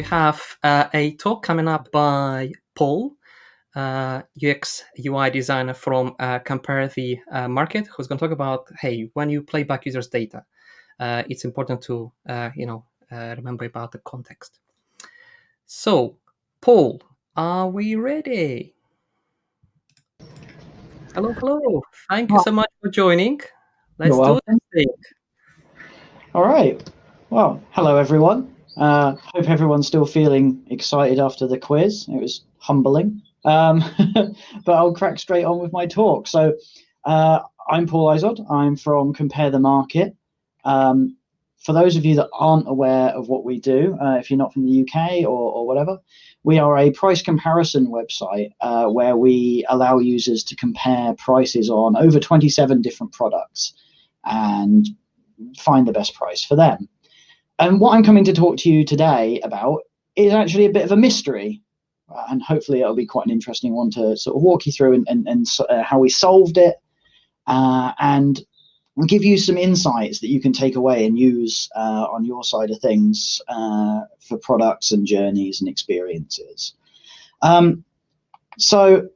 we have a talk coming up by Paul, UX UI designer from CompareTheMarket, who's going to talk about, hey, when you play back users' data, it's important to remember about the context. So, Paul, are we ready? Hello. Thank you so much for joining. Let's do this thing. All right. Well, hello, everyone. Hope everyone's still feeling excited after the quiz. It was humbling. But I'll crack straight on with my talk. So I'm Paul Izod. I'm from CompareTheMarket. For those of you that aren't aware of what we do, if you're not from the UK or whatever, we are a price comparison website where we allow users to compare prices on over 27 different products and find the best price for them. And what I'm coming to talk to you today about is actually a bit of a mystery, and hopefully it'll be quite an interesting one to sort of walk you through and how we solved it, and give you some insights that you can take away and use on your side of things for products and journeys and experiences. So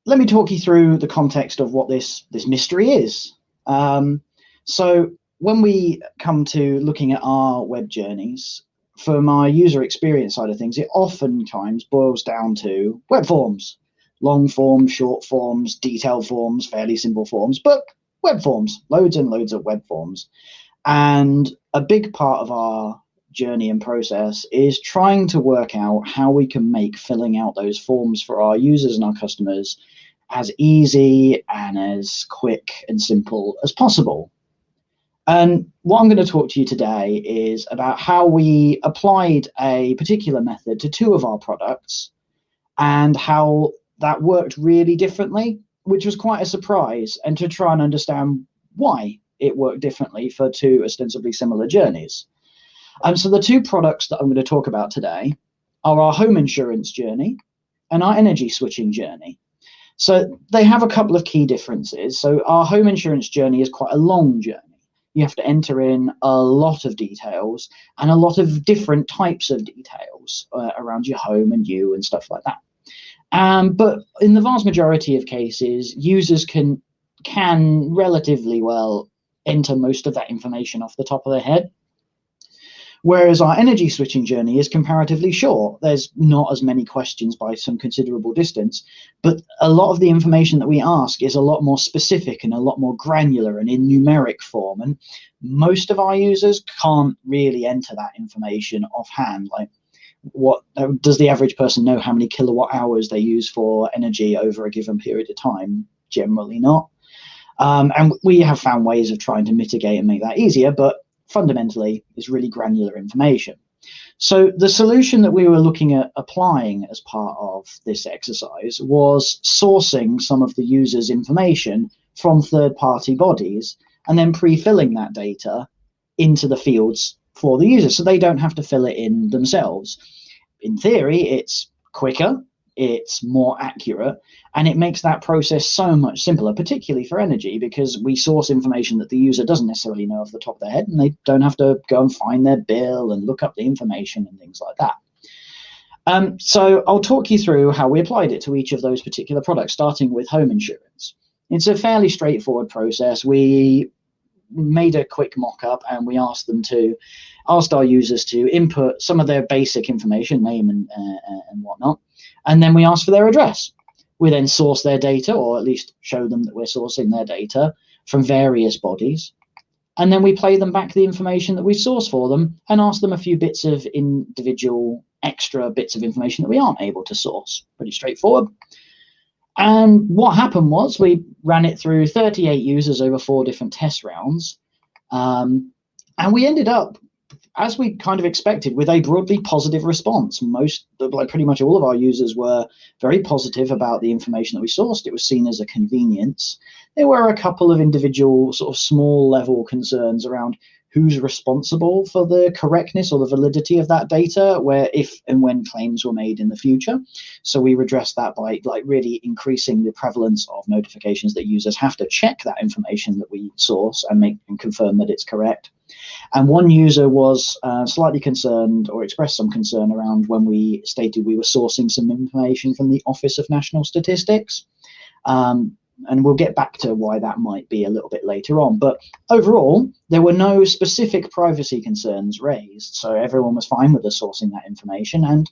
let me talk you through the context of what this mystery is. So when we come to looking at our web journeys, for my user experience side of things, it oftentimes boils down to web forms, long forms, short forms, detailed forms, fairly simple forms, but web forms, loads and loads of web forms. And a big part of our journey and process is trying to work out how we can make filling out those forms for our users and our customers as easy and as quick and simple as possible. And what I'm going to talk to you today is about how we applied a particular method to two of our products and how that worked really differently, which was quite a surprise, and to try and understand why it worked differently for two ostensibly similar journeys. So the two products that I'm going to talk about today are our home insurance journey and our energy switching journey. So they have a couple of key differences. So our home insurance journey is quite a long journey. You have to enter in a lot of details and a lot of different types of details around your home and you and stuff like that. But in the vast majority of cases, users can relatively well enter most of that information off the top of their head. Whereas our energy switching journey is comparatively short. There's not as many questions by some considerable distance, but a lot of the information that we ask is a lot more specific and a lot more granular and in numeric form. And most of our users can't really enter that information offhand. Like, what does the average person know how many kilowatt hours they use for energy over a given period of time? Generally not. And we have found ways of trying to mitigate and make that easier, but fundamentally is really granular information. So the solution that we were looking at applying as part of this exercise was sourcing some of the user's information from third-party bodies and then pre-filling that data into the fields for the user so they don't have to fill it in themselves. In theory, it's quicker, it's more accurate, and it makes that process so much simpler, particularly for energy, because we source information that the user doesn't necessarily know off the top of their head, and they don't have to go and find their bill and look up the information and things like that. So I'll talk you through how we applied it to each of those particular products, starting with home insurance. It's a fairly straightforward process. We made a quick mock-up and we asked our users to input some of their basic information, name and whatnot, and then we asked for their address. We then source their data, or at least show them that we're sourcing their data from various bodies, and then we play them back the information that we source for them and ask them a few bits of individual extra bits of information that we aren't able to source. Pretty straightforward. And what happened was we ran it through 38 users over 4 different test rounds. And we ended up, as we kind of expected, with a broadly positive response. Pretty much all of our users were very positive about the information that we sourced. It was seen as a convenience. There were a couple of individual sort of small level concerns around who's responsible for the correctness or the validity of that data, where if and when claims were made in the future. So we redress that by really increasing the prevalence of notifications that users have to check that information that we source and confirm that it's correct. And one user was slightly concerned, or expressed some concern, around when we stated we were sourcing some information from the Office of National Statistics. And we'll get back to why that might be a little bit later on. But overall, there were no specific privacy concerns raised. So everyone was fine with us sourcing that information and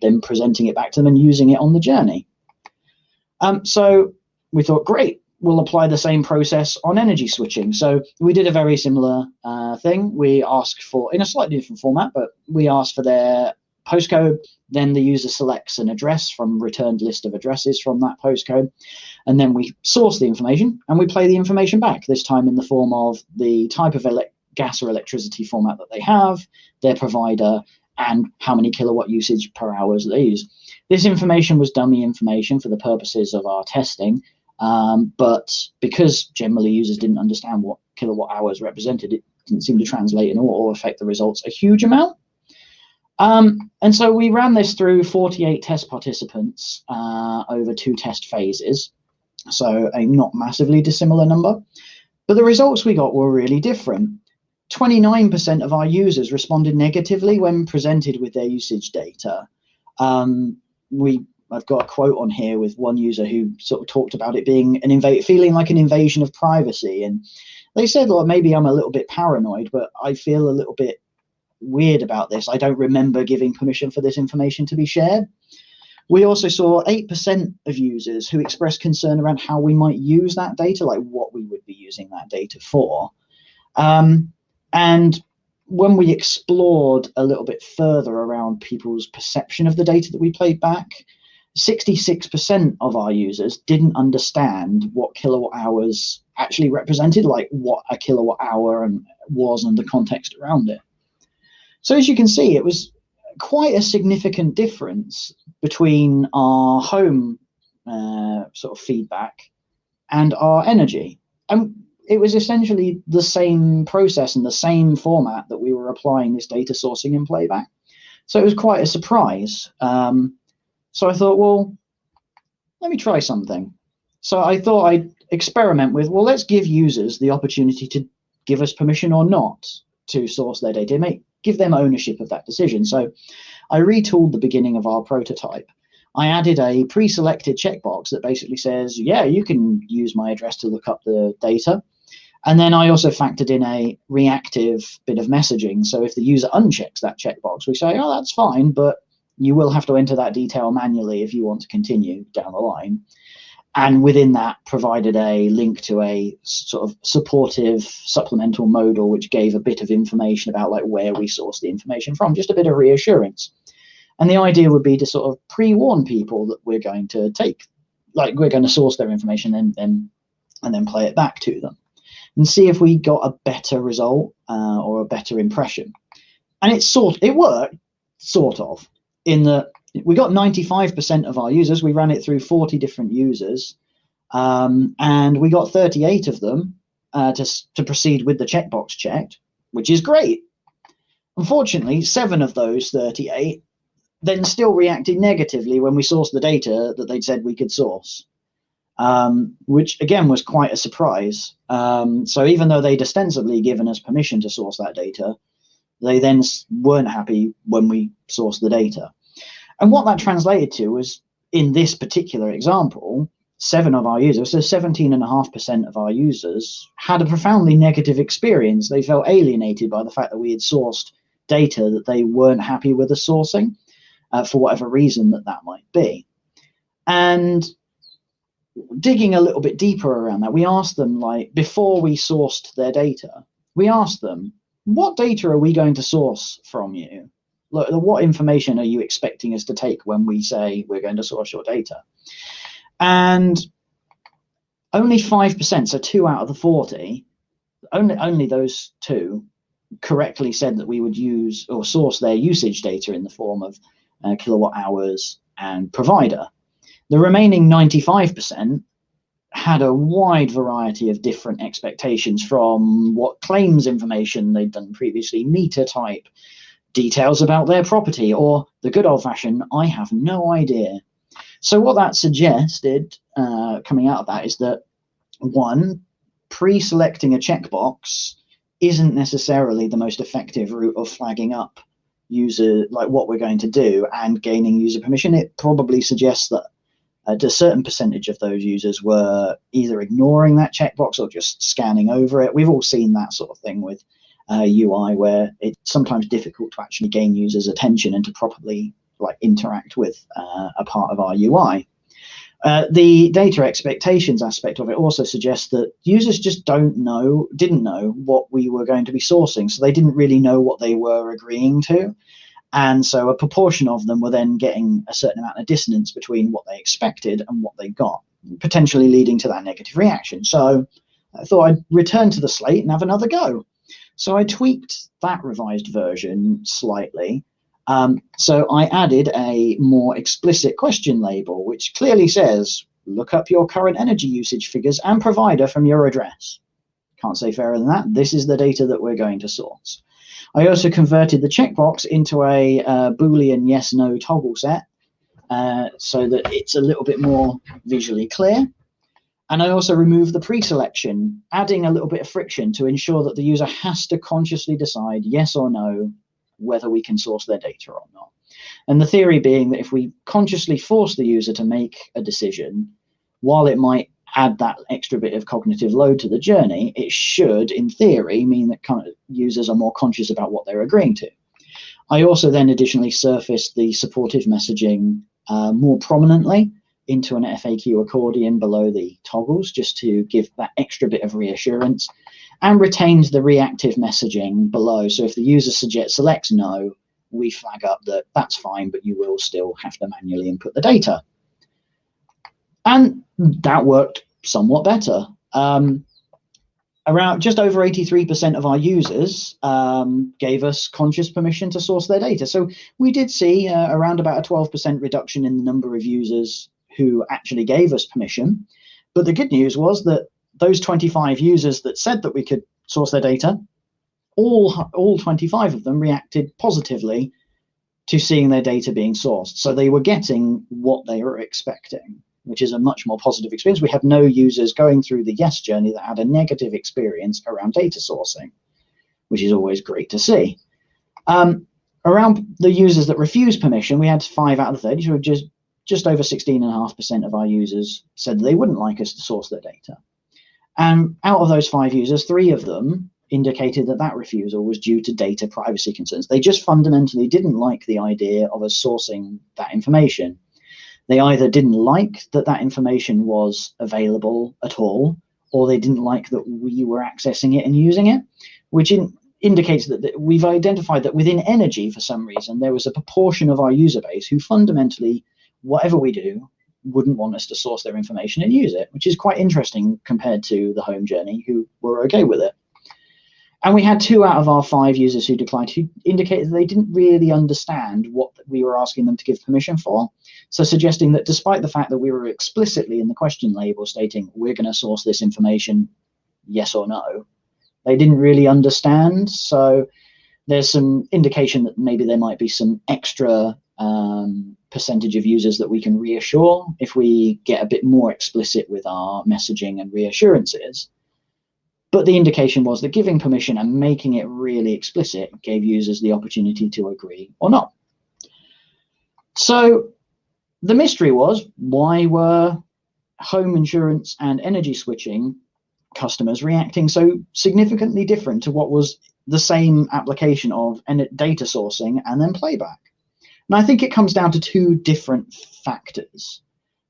then presenting it back to them and using it on the journey. So we thought, great, we'll apply the same process on energy switching. So we did a very similar thing. We asked for, in a slightly different format, but we asked for their postcode. Then the user selects an address from returned list of addresses from that postcode. And then we source the information and we play the information back, this time in the form of the type of gas or electricity format that they have, their provider, and how many kilowatt usage per hour they use. This information was dummy information for the purposes of our testing, but because generally users didn't understand what kilowatt hours represented, it didn't seem to translate or affect the results a huge amount. And so we ran this through 48 test participants over 2 test phases, so a not massively dissimilar number. But the results we got were really different. 29% of our users responded negatively when presented with their usage data. I've got a quote on here with one user who sort of talked about it being feeling like an invasion of privacy. And they said, well, maybe I'm a little bit paranoid, but I feel a little bit weird about this. I don't remember giving permission for this information to be shared. We also saw 8% of users who expressed concern around how we might use that data, like what we would be using that data for. And when we explored a little bit further around people's perception of the data that we played back, 66% of our users didn't understand what kilowatt hours actually represented, like what a kilowatt hour was and the context around it. So as you can see, it was quite a significant difference between our home sort of feedback and our energy. And it was essentially the same process and the same format that we were applying this data sourcing and playback. So it was quite a surprise. So I thought, well, let me try something. So I thought I'd experiment with, well, let's give users the opportunity to give us permission or not to source their data, give them ownership of that decision. So I retooled the beginning of our prototype. I added a pre-selected checkbox that basically says, yeah, you can use my address to look up the data. And then I also factored in a reactive bit of messaging. So if the user unchecks that checkbox, we say, oh, that's fine, but you will have to enter that detail manually if you want to continue down the line. And within that, provided a link to a sort of supportive supplemental modal, which gave a bit of information about like where we source the information from, just a bit of reassurance. And the idea would be to sort of pre-warn people that we're going to we're going to source their information and then play it back to them and see if we got a better result or a better impression. And it worked, sort of, in that we got 95% of our users. We ran it through 40 different users, and we got 38 of them to proceed with the checkbox checked, which is great. Unfortunately, 7 of those 38 then still reacted negatively when we sourced the data that they'd said we could source, which again was quite a surprise. So even though they'd ostensibly given us permission to source that data, they then weren't happy when we sourced the data. And what that translated to was, in this particular example, 7 of our users, so 17.5% of our users, had a profoundly negative experience. They felt alienated by the fact that we had sourced data that they weren't happy with the sourcing, for whatever reason that might be. And digging a little bit deeper around that, we asked them, like, before we sourced their data, we asked them, what data are we going to source from you? Look, what information are you expecting us to take when we say we're going to source your data? And only 5%, so 2 out of the 40, only those 2 correctly said that we would use or source their usage data in the form of kilowatt hours and provider. The remaining 95% had a wide variety of different expectations, from what claims information they'd done previously, meter type, details about their property, or the good old-fashioned, I have no idea. So what that suggested, coming out of that, is that, one, pre-selecting a checkbox isn't necessarily the most effective route of flagging up user, like what we're going to do, and gaining user permission. It probably suggests that a certain percentage of those users were either ignoring that checkbox or just scanning over it. We've all seen that sort of thing with UI, where it's sometimes difficult to actually gain users' attention and to properly interact with a part of our UI. The data expectations aspect of it also suggests that users just didn't know what we were going to be sourcing, so they didn't really know what they were agreeing to. And so a proportion of them were then getting a certain amount of dissonance between what they expected and what they got, potentially leading to that negative reaction. So I thought I'd return to the slate and have another go. So I tweaked that revised version slightly. So I added a more explicit question label, which clearly says, look up your current energy usage figures and provider from your address. Can't say fairer than that. This is the data that we're going to source. I also converted the checkbox into a Boolean yes/no toggle set, so that it's a little bit more visually clear. And I also removed the pre-selection, adding a little bit of friction to ensure that the user has to consciously decide yes or no whether we can source their data or not. And the theory being that if we consciously force the user to make a decision, while it might add that extra bit of cognitive load to the journey, it should, in theory, mean that kind of users are more conscious about what they're agreeing to. I also then additionally surfaced the supportive messaging more prominently into an FAQ accordion below the toggles, just to give that extra bit of reassurance, and retained the reactive messaging below. So if the user selects no, we flag up that that's fine, but you will still have to manually input the data. And that worked somewhat better. Around just over 83% of our users gave us conscious permission to source their data. So we did see around about a 12% reduction in the number of users who actually gave us permission. But the good news was that those 25 users that said that we could source their data, all 25 of them reacted positively to seeing their data being sourced. So they were getting what they were expecting, which is a much more positive experience. We have no users going through the yes journey that had a negative experience around data sourcing, which is always great to see. Around the users that refused permission, we had 5 out of 30, so just over 16.5% of our users said they wouldn't like us to source their data. And out of those 5 users, 3 of them indicated that that refusal was due to data privacy concerns. They just fundamentally didn't like the idea of us sourcing that information. They either didn't like that that information was available at all, or they didn't like that we were accessing it and using it, which indicates that we've identified that within energy, for some reason, there was a proportion of our user base who fundamentally, whatever we do, wouldn't want us to source their information and use it, which is quite interesting compared to the home journey, who were okay with it. And we had 2 out of our 5 users who declined, who indicated that they didn't really understand what we were asking them to give permission for. So suggesting that despite the fact that we were explicitly in the question label stating, we're going to source this information, yes or no, they didn't really understand. So there's some indication that maybe there might be some extra percentage of users that we can reassure if we get a bit more explicit with our messaging and reassurances. But the indication was that giving permission and making it really explicit gave users the opportunity to agree or not. So the mystery was, why were home insurance and energy switching customers reacting so significantly different to what was the same application of data sourcing and then playback? And I think it comes down to 2 different factors.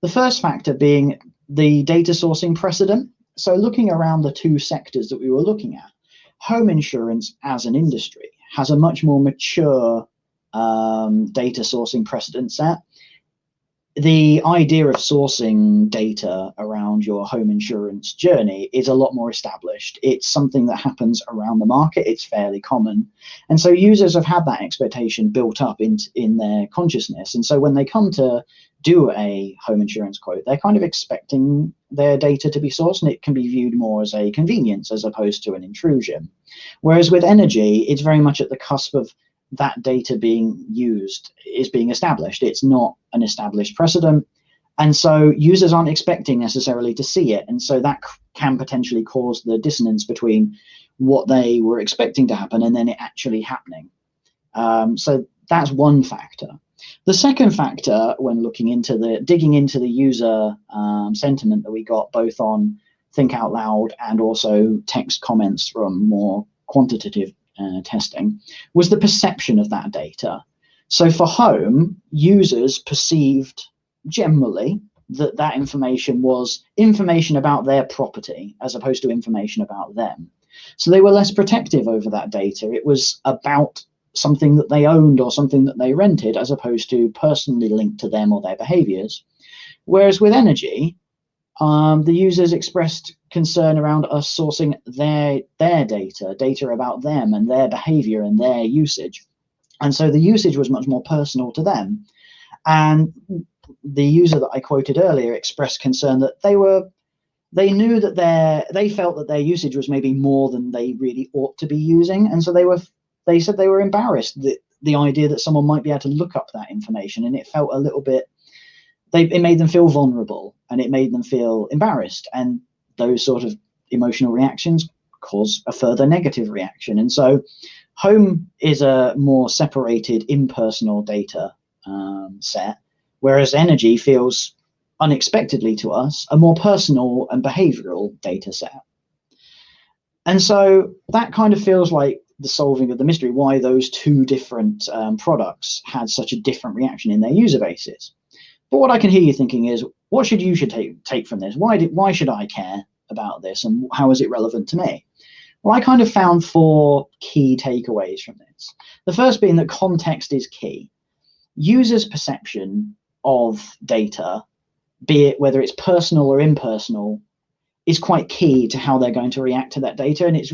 The first factor being the data sourcing precedent. So looking around the 2 sectors that we were looking at, home insurance as an industry has a much more mature data sourcing precedent set. the idea of sourcing data around your home insurance journey is a lot more established. It's something that happens around the market. It's fairly common. And so users have had that expectation built up in their consciousness. And so when they come to do a home insurance quote, they're kind of expecting their data to be sourced, and it can be viewed more as a convenience as opposed to an intrusion. Whereas with energy, it's very much at the cusp of that data being used is being established. It's not an established precedent. And so users aren't expecting necessarily to see it. And so that can potentially cause the dissonance between what they were expecting to happen and then it actually happening. So that's one factor. The second factor, when digging into the user sentiment that we got both on Think Out Loud and also text comments from more quantitative testing, was the perception of that data. So for home, users perceived generally that that information was information about their property as opposed to information about them. So they were less protective over that data. It was about something that they owned or something that they rented as opposed to personally linked to them or their behaviors. Whereas with energy, the users expressed concern around us sourcing their data about them and their behavior and their usage. And so the usage was much more personal to them. And the user that I quoted earlier expressed concern that they felt that their usage was maybe more than they really ought to be using. And so they said they were embarrassed that the idea that someone might be able to look up that information, and it felt a little bit, it made them feel vulnerable and it made them feel embarrassed. And those sort of emotional reactions cause a further negative reaction. And so home is a more separated, impersonal data set, whereas energy feels unexpectedly to us a more personal and behavioral data set. And so that kind of feels like the solving of the mystery, why those two different products had such a different reaction in their user bases. But what I can hear you thinking is, what should you take from this? Why should I care about this, and how is it relevant to me? Well, I kind of found 4 key takeaways from this. The first being that context is key. Users' perception of data, be it whether it's personal or impersonal, is quite key to how they're going to react to that data. And it's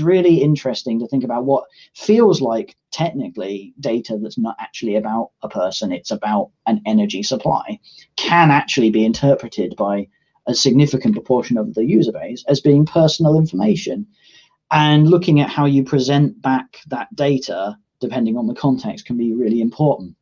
really interesting to think about what feels like technically data that's not actually about a person, it's about an energy supply, can actually be interpreted by a significant proportion of the user base as being personal information. And looking at how you present back that data, depending on the context, can be really important.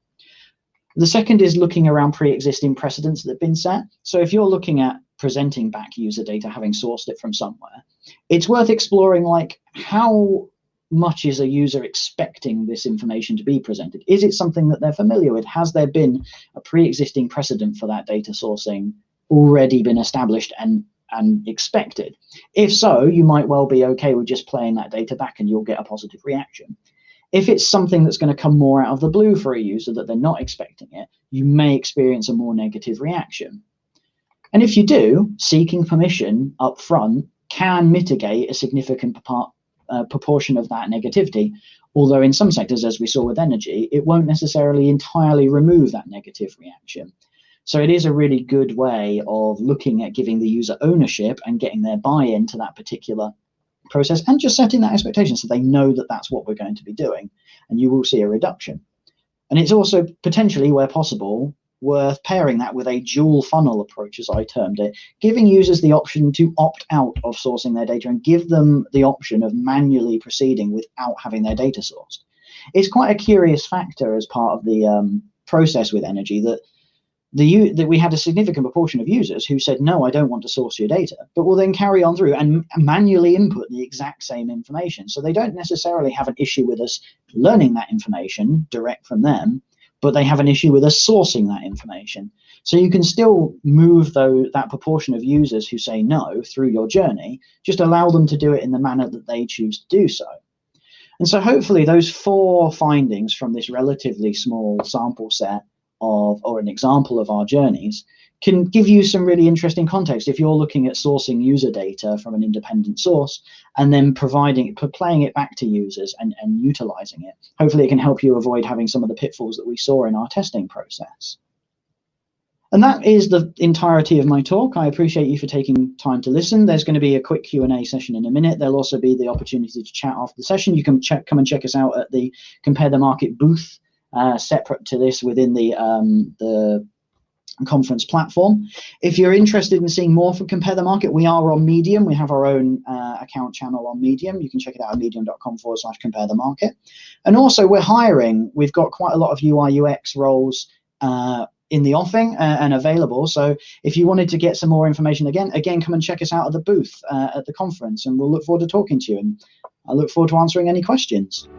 The second is looking around pre-existing precedents that have been set. So if you're looking at presenting back user data, having sourced it from somewhere, it's worth exploring, like, how much is a user expecting this information to be presented? Is it something that they're familiar with? Has there been a pre-existing precedent for that data sourcing already been established and expected? If so, you might well be okay with just playing that data back and you'll get a positive reaction. If it's something that's going to come more out of the blue for a user that they're not expecting it, you may experience a more negative reaction. And if you do, seeking permission up front can mitigate a significant proportion of that negativity, although in some sectors, as we saw with energy, it won't necessarily entirely remove that negative reaction. So it is a really good way of looking at giving the user ownership and getting their buy-in to that particular process, and just setting that expectation so they know that that's what we're going to be doing, and you will see a reduction. And it's also potentially, where possible, worth pairing that with a dual funnel approach, as I termed it, giving users the option to opt out of sourcing their data and give them the option of manually proceeding without having their data sourced. It's quite a curious factor as part of the process with energy that we had a significant proportion of users who said, no, I don't want to source your data, but will then carry on through and manually input the exact same information. So they don't necessarily have an issue with us learning that information direct from them, but they have an issue with us sourcing that information. So you can still move that proportion of users who say no through your journey, just allow them to do it in the manner that they choose to do so. And so hopefully those 4 findings from this relatively small sample set or an example of our journeys can give you some really interesting context if you're looking at sourcing user data from an independent source and then playing it back to users and utilizing it. Hopefully it can help you avoid having some of the pitfalls that we saw in our testing process. And that is the entirety of my talk. I appreciate you for taking time to listen. There's going to be a quick Q&A session in a minute. There'll also be the opportunity to chat after the session. You can come and check us out at the Compare the Market booth, separate to this within the conference platform. If you're interested in seeing more from Compare the Market, we are on Medium. We have our own account channel on Medium. You can check it out at medium.com/compare the market. And also we're hiring. We've got quite a lot of UI UX roles in the offing and available. So if you wanted to get some more information, again, come and check us out at the booth at the conference, and we'll look forward to talking to you. And I look forward to answering any questions.